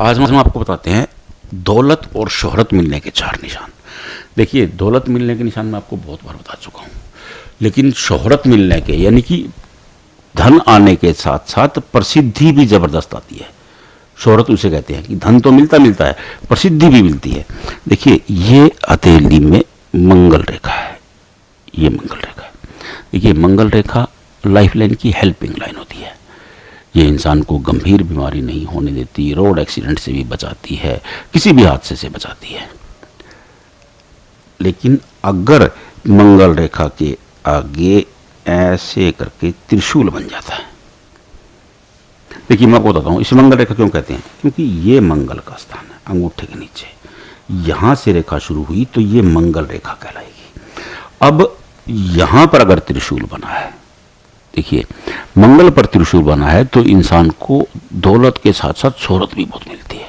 आज हम आपको बताते हैं दौलत और शोहरत मिलने के 4 निशान। देखिए, दौलत मिलने के निशान मैं आपको बहुत बार बता चुका हूँ, लेकिन शोहरत मिलने के यानी कि धन आने के साथ साथ प्रसिद्धि भी जबरदस्त आती है। शोहरत उसे कहते हैं कि धन तो मिलता मिलता है, प्रसिद्धि भी मिलती है। देखिए, ये हथेली में मंगल रेखा है, ये मंगल रेखा है। देखिए, मंगल रेखा लाइफ लाइन की हेल्पिंग लाइन होती है। ये इंसान को गंभीर बीमारी नहीं होने देती, रोड एक्सीडेंट से भी बचाती है, किसी भी हादसे से बचाती है। लेकिन अगर मंगल रेखा के आगे ऐसे करके त्रिशूल बन जाता है, देखिए मैं आपको बताता हूँ इसे मंगल रेखा क्यों कहते हैं। क्योंकि ये मंगल का स्थान है, अंगूठे के नीचे यहां से रेखा शुरू हुई तो ये मंगल रेखा कहलाएगी। अब यहां पर अगर त्रिशूल बना है, देखिए मंगल पर त्रिशूल बना है तो इंसान को दौलत के साथ साथ शोहरत भी बहुत मिलती है।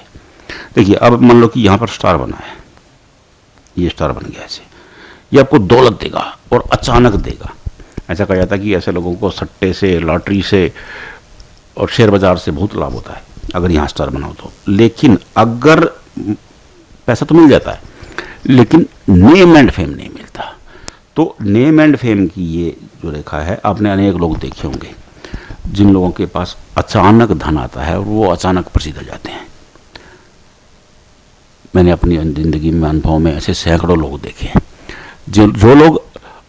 देखिए, अब मान लो कि यहां पर स्टार बना है, ये स्टार बन गया ऐसे, ये आपको दौलत देगा और अचानक देगा। ऐसा कहा जाता है कि ऐसे लोगों को सट्टे से, लॉटरी से और शेयर बाजार से बहुत लाभ होता है अगर यहाँ स्टार बनाओ तो। लेकिन अगर पैसा तो मिल जाता है, लेकिन नेम एंड फेम नहीं मिलता। तो नेम एंड फेम की ये जो रेखा है, आपने अनेक लोग देखे होंगे जिन लोगों के पास अचानक धन आता है और वो अचानक प्रसिद्ध हो जाते हैं। मैंने अपनी जिंदगी में अनुभव में ऐसे सैकड़ों लोग देखे हैं जो लोग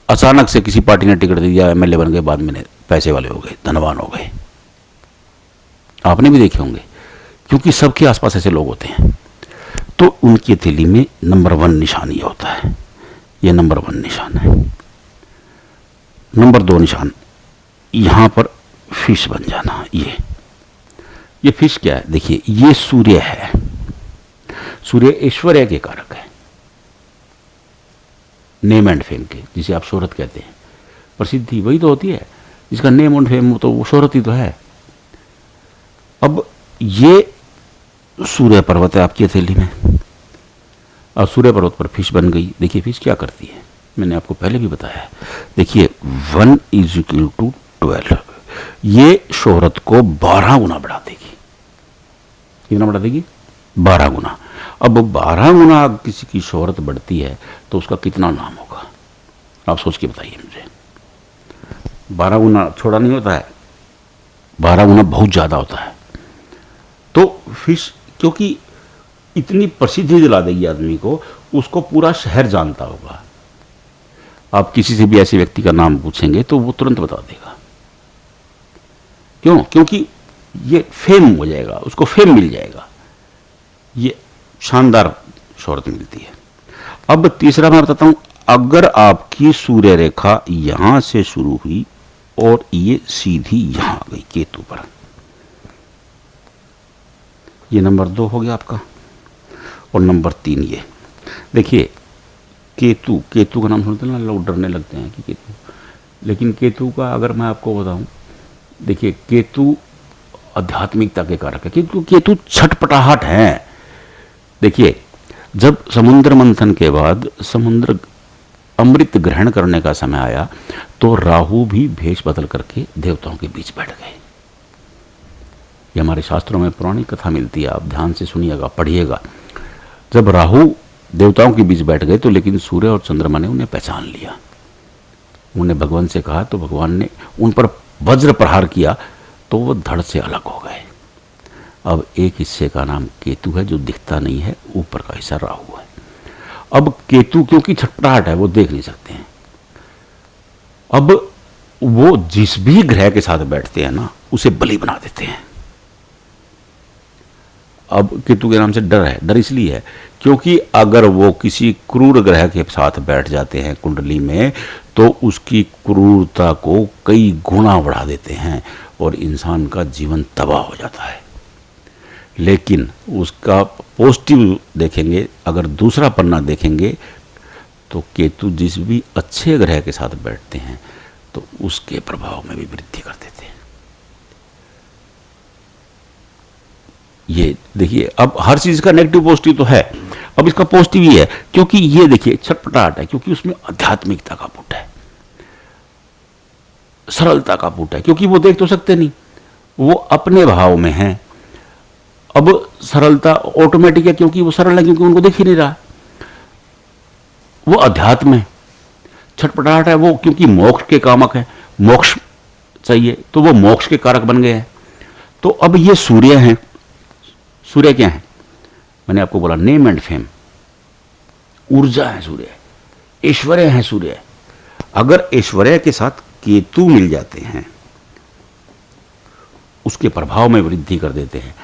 अचानक से किसी पार्टी ने टिकट दे दिया, एमएलए बन गए, बाद में पैसे वाले हो गए, धनवान हो गए। आपने भी देखे होंगे, क्योंकि सबके आसपास ऐसे लोग होते हैं। तो उनकी हथेली में नंबर 1 निशान ये होता है, ये नंबर 1 निशान है। नंबर 2 निशान यहां पर फिश बन जाना। ये फिश क्या है? देखिए, ये सूर्य है, सूर्य ऐश्वर्य के कारक है, नेम एंड फेम के, जिसे आप शोहरत कहते हैं। प्रसिद्धि वही तो होती है जिसका नेम एंड फेम हो, तो वो शोहरत ही तो है। अब ये सूर्य पर्वत है आपकी हथेली में, और सूर्य पर्वत पर फिश बन गई। देखिए फिश क्या करती है, मैंने आपको पहले भी बताया है। देखिए 1 = 12, ये शोहरत को 12 गुना बढ़ा देगी। कितना बढ़ा देगी? 12 गुना। अब 12 गुना किसी की शोहरत बढ़ती है तो उसका कितना नाम होगा, आप सोच के बताइए मुझे। 12 गुना छोड़ा नहीं होता है, 12 गुना बहुत ज्यादा होता है। तो फिश क्योंकि इतनी प्रसिद्धि दिला देगी आदमी को, उसको पूरा शहर जानता होगा। आप किसी से भी ऐसे व्यक्ति का नाम पूछेंगे तो वो तुरंत बता देगा। क्यों? क्योंकि ये फेम हो जाएगा, उसको फेम मिल जाएगा, ये शानदार शोहरत मिलती है। अब तीसरा मैं बताता हूं, अगर आपकी सूर्य रेखा यहां से शुरू हुई और ये सीधी यहां आ गई केतु पर, ये नंबर 2 हो गया आपका। और नंबर 3 ये देखिए, केतु का नाम सुनते हैं ना, लोग डरने लगते हैं कि केतु, लेकिन केतु का अगर मैं आपको बताऊं, देखिए केतु आध्यात्मिकता के कारक है। केतु छटपटाहट है। देखिए, जब समुद्र मंथन के बाद समुद्र अमृत ग्रहण करने का समय आया तो राहु भी भेष बदल करके देवताओं के बीच बैठ गए। ये हमारे शास्त्रों में पुरानी कथा मिलती है, आप ध्यान से सुनिएगा, पढ़िएगा। जब राहु देवताओं के बीच बैठ गए तो लेकिन सूर्य और चंद्रमा ने उन्हें पहचान लिया। उन्हें भगवान से कहा तो भगवान ने उन पर वज्र प्रहार किया तो वो धड़ से अलग हो गए। अब एक हिस्से का नाम केतु है जो दिखता नहीं है, ऊपर का हिस्सा राहु है। अब केतु क्योंकि छटपटाहट है, वो देख नहीं सकते हैं। अब वो जिस भी ग्रह के साथ बैठते हैं ना, उसे बलि बना देते हैं। अब केतु के नाम से डर है, डर इसलिए है क्योंकि अगर वो किसी क्रूर ग्रह के साथ बैठ जाते हैं कुंडली में तो उसकी क्रूरता को कई गुना बढ़ा देते हैं और इंसान का जीवन तबाह हो जाता है। लेकिन उसका पॉजिटिव देखेंगे, अगर दूसरा पन्ना देखेंगे तो केतु जिस भी अच्छे ग्रह के साथ बैठते हैं तो उसके प्रभाव में भी वृद्धि कर देते हैं। ये देखिए, अब हर चीज का नेगेटिव पॉजिटिव तो है, अब इसका पॉजिटिव ये है क्योंकि ये देखिए छटपटाहट है, क्योंकि उसमें आध्यात्मिकता का पुट है, सरलता का पुट है, क्योंकि वो देख तो सकते नहीं, वो अपने भाव में है। अब सरलता ऑटोमेटिक है, क्योंकि वो सरल है, क्योंकि उनको दिख ही नहीं रहा। वो अध्यात्म है, छटपटाहट है वो, क्योंकि मोक्ष के कामक है, मोक्ष चाहिए, तो वो मोक्ष के कारक बन गए हैं। तो अब ये सूर्य हैं। सूर्य क्या है? मैंने आपको बोला नेम एंड फेम, ऊर्जा है सूर्य, ऐश्वर्य है सूर्य। अगर ऐश्वर्य के साथ केतु मिल जाते हैं, उसके प्रभाव में वृद्धि कर देते हैं,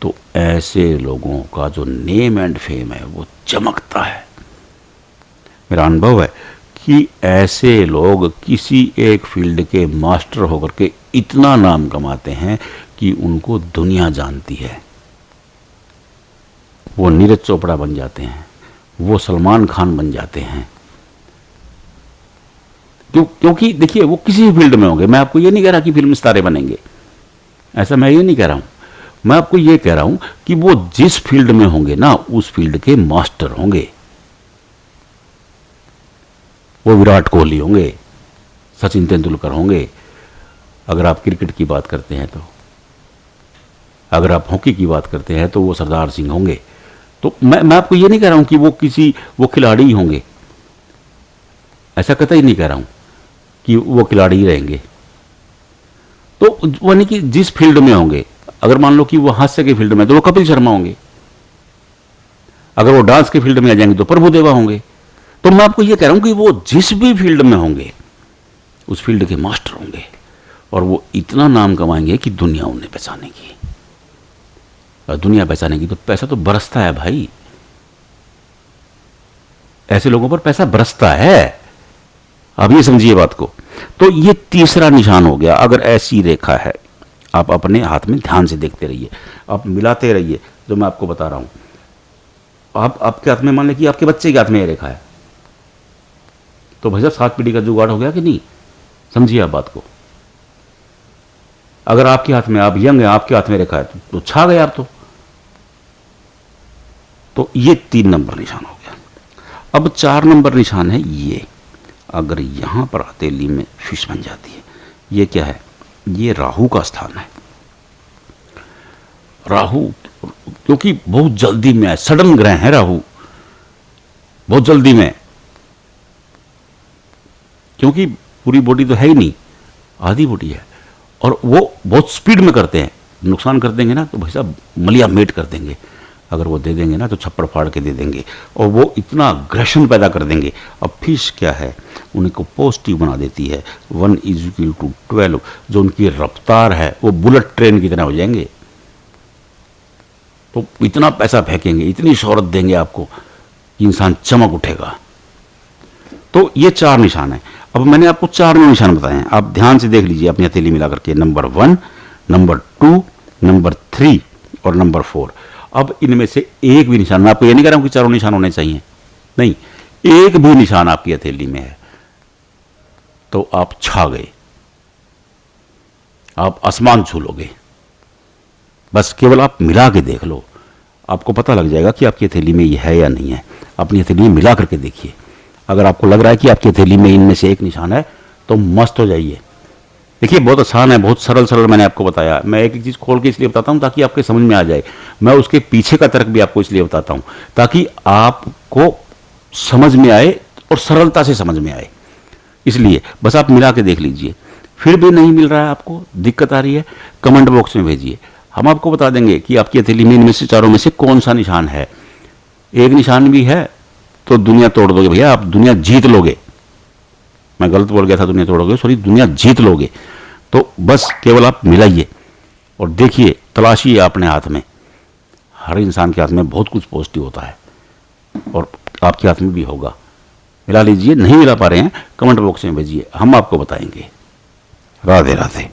तो ऐसे लोगों का जो नेम एंड फेम है वो चमकता है। मेरा अनुभव है कि ऐसे लोग किसी एक फील्ड के मास्टर होकर के इतना नाम कमाते हैं कि उनको दुनिया जानती है। वो नीरज चोपड़ा बन जाते हैं, वो सलमान खान बन जाते हैं। क्योंकि देखिए वो किसी भी फील्ड में होंगे। मैं आपको ये नहीं कह रहा कि फिल्म सितारे बनेंगे, ऐसा मैं ये नहीं कह रहा हूं। मैं आपको ये कह रहा हूं कि वो जिस फील्ड में होंगे ना, उस फील्ड के मास्टर होंगे। वो विराट कोहली होंगे, सचिन तेंदुलकर होंगे, अगर आप क्रिकेट की बात करते हैं तो। अगर आप हॉकी की बात करते हैं तो वो सरदार सिंह होंगे। तो मैं आपको ये नहीं कह रहा हूं कि वो खिलाड़ी ही होंगे, ऐसा कतई नहीं कह रहा हूं कि वो खिलाड़ी ही रहेंगे। तो वो नहीं कि जिस फील्ड में होंगे, अगर मान लो कि वो हास्य के फील्ड में तो वो कपिल शर्मा होंगे, अगर वो डांस के फील्ड में आ जाएंगे तो प्रभुदेवा होंगे। तो मैं आपको ये कह रहा हूं कि वो जिस भी फील्ड में होंगे उस फील्ड के मास्टर होंगे, और वो इतना नाम कमाएंगे कि दुनिया उन्हें पहचानेगी। और दुनिया पहचानेगी तो पैसा तो बरसता है भाई, ऐसे लोगों पर पैसा बरसता है। अब ये समझिए बात को। तो ये तीसरा निशान हो गया। अगर ऐसी रेखा है, आप अपने हाथ में ध्यान से देखते रहिए, आप मिलाते रहिए जो मैं आपको बता रहा हूं। आपके हाथ में, मान लें कि आपके बच्चे के हाथ में ये रेखा है, तो भाई साहब 7 पीढ़ी का जुगाड़ हो गया कि नहीं? समझिए आप बात को। अगर आपके हाथ में, आप यंग है, आपके हाथ में रेखा है, तो छा गए आप। तो ये 3 नंबर निशान हो गया। अब 4 नंबर निशान है ये। अगर यहां पर हथेली में फिश बन जाती है, ये क्या है? ये राहु का स्थान है। राहु क्योंकि बहुत जल्दी में है, सडन ग्रह है राहु, बहुत जल्दी में, क्योंकि पूरी बॉडी तो है ही नहीं, आधी बॉडी है, और वो बहुत स्पीड में करते हैं। नुकसान कर देंगे ना तो भाई साहब मलिया मेट कर देंगे, अगर वो दे देंगे ना तो छप्पड़ फाड़ के दे देंगे, और वो इतना अग्रेशन पैदा कर देंगे। अब फिश क्या है? उन्हीं को पॉजिटिव बना देती है। 1:12, जो उनकी रफ्तार है वो बुलेट ट्रेन की तरह हो जाएंगे। तो इतना पैसा फेंकेंगे, इतनी शोहरत देंगे आपको कि इंसान चमक उठेगा। तो ये 4 निशान है। अब मैंने आपको 4 निशान बताए हैं, आप ध्यान से देख लीजिए अपनी हथेली मिला करके। नंबर 1, नंबर 2, नंबर 3 और नंबर 4। अब इनमें से एक भी निशान, मैं आपको ये नहीं कह रहा हूं कि चारों निशान होने चाहिए, नहीं, एक भी निशान आपकी हथेली में है तो आप छा गए, आप आसमान छू लोगे। बस केवल आप मिला के देख लो, आपको पता लग जाएगा कि आपकी हथेली में ये है या नहीं है। अपनी हथेली में मिला करके देखिए, अगर आपको लग रहा है कि आपकी हथेली में इनमें से एक निशान है तो मस्त हो जाइए। देखिए बहुत आसान है, बहुत सरल सरल मैंने आपको बताया। मैं एक एक चीज़ खोल के इसलिए बताता हूं ताकि आपके समझ में आ जाए। मैं उसके पीछे का तर्क भी आपको इसलिए बताता हूं ताकि आपको समझ में आए और सरलता से समझ में आए। इसलिए बस आप मिला के देख लीजिए। फिर भी नहीं मिल रहा है, आपको दिक्कत आ रही है, कमेंट बॉक्स में भेजिए, हम आपको बता देंगे कि आपकी हथेली में इनमें से चारों में से कौन सा निशान है। एक निशान भी है तो दुनिया तोड़ दोगे भैया, आप दुनिया जीत लोगे। मैं गलत बोल गया था, दुनिया तोड़ोगे, सॉरी, दुनिया जीत लोगे। तो बस केवल आप मिलाइए और देखिए, तलाशिए अपने हाथ में। हर इंसान के हाथ में बहुत कुछ पॉजिटिव होता है और आपके हाथ में भी होगा। मिला लीजिए, नहीं मिला पा रहे हैं कमेंट बॉक्स में भेजिए, हम आपको बताएंगे। राधे राधे।